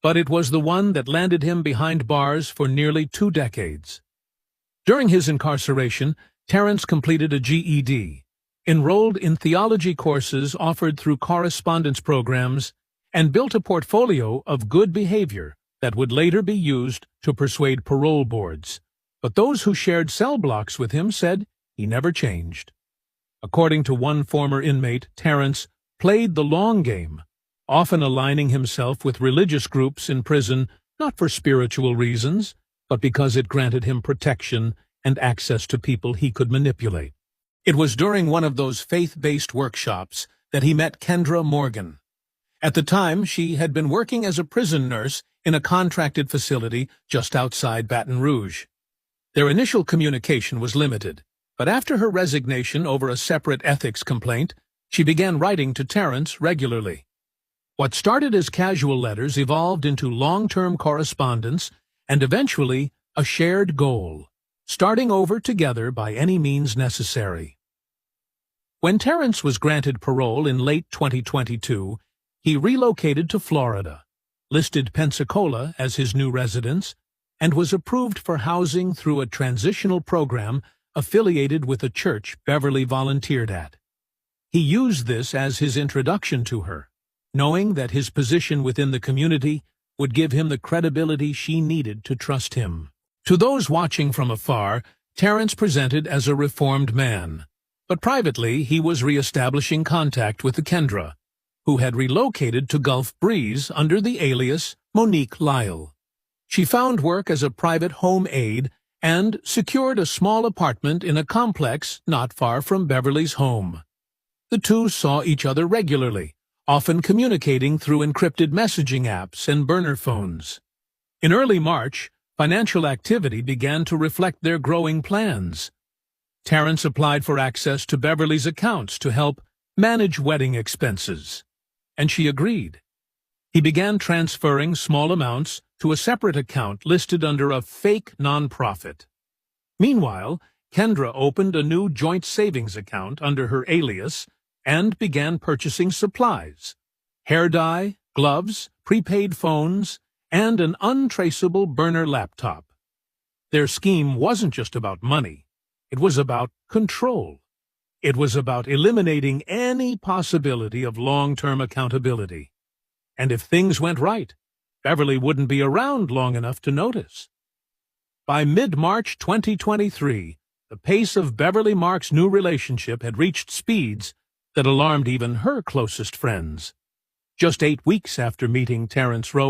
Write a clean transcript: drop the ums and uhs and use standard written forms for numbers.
but it was the one that landed him behind bars for nearly 2 decades. During his incarceration, Terence completed a GED, enrolled in theology courses offered through correspondence programs, and built a portfolio of good behavior that would later be used to persuade parole boards. But those who shared cell blocks with him said he never changed. According to one former inmate, Terence played the long game, often aligning himself with religious groups in prison not for spiritual reasons, but because it granted him protection and access to people he could manipulate. It was during one of those faith-based workshops that he met Kendra Morgan. At the time, she had been working as a prison nurse in a contracted facility just outside Baton Rouge. Their initial communication was limited, but after her resignation over a separate ethics complaint, she began writing to Terence regularly. What started as casual letters evolved into long-term correspondence and eventually a shared goal, starting over together by any means necessary. When Terence was granted parole in late 2022, he relocated to Florida, listed Pensacola as his new residence, and was approved for housing through a transitional program affiliated with a church Beverly volunteered at. He used this as his introduction to her, knowing that his position within the community would give him the credibility she needed to trust him. To those watching from afar, Terence presented as a reformed man, but privately he was re-establishing contact with the Kendra, who had relocated to Gulf Breeze under the alias Monique Lyle. She found work as a private home aide and secured a small apartment in a complex not far from Beverly's home. The two saw each other regularly, often communicating through encrypted messaging apps and burner phones. In early March, financial activity began to reflect their growing plans. Terence applied for access to Beverly's accounts to help manage wedding expenses, and she agreed. He began transferring small amounts to a separate account listed under a fake nonprofit. Meanwhile, Kendra opened a new joint savings account under her alias and began purchasing supplies: hair dye, gloves, prepaid phones, and an untraceable burner laptop. Their scheme wasn't just about money. It was about control. It was about eliminating any possibility of long-term accountability. And if things went right, Beverly wouldn't be around long enough to notice. By mid-March 2023, the pace of Beverly Mark's new relationship had reached speeds that alarmed even her closest friends. Just 8 weeks after meeting Terence Rowan,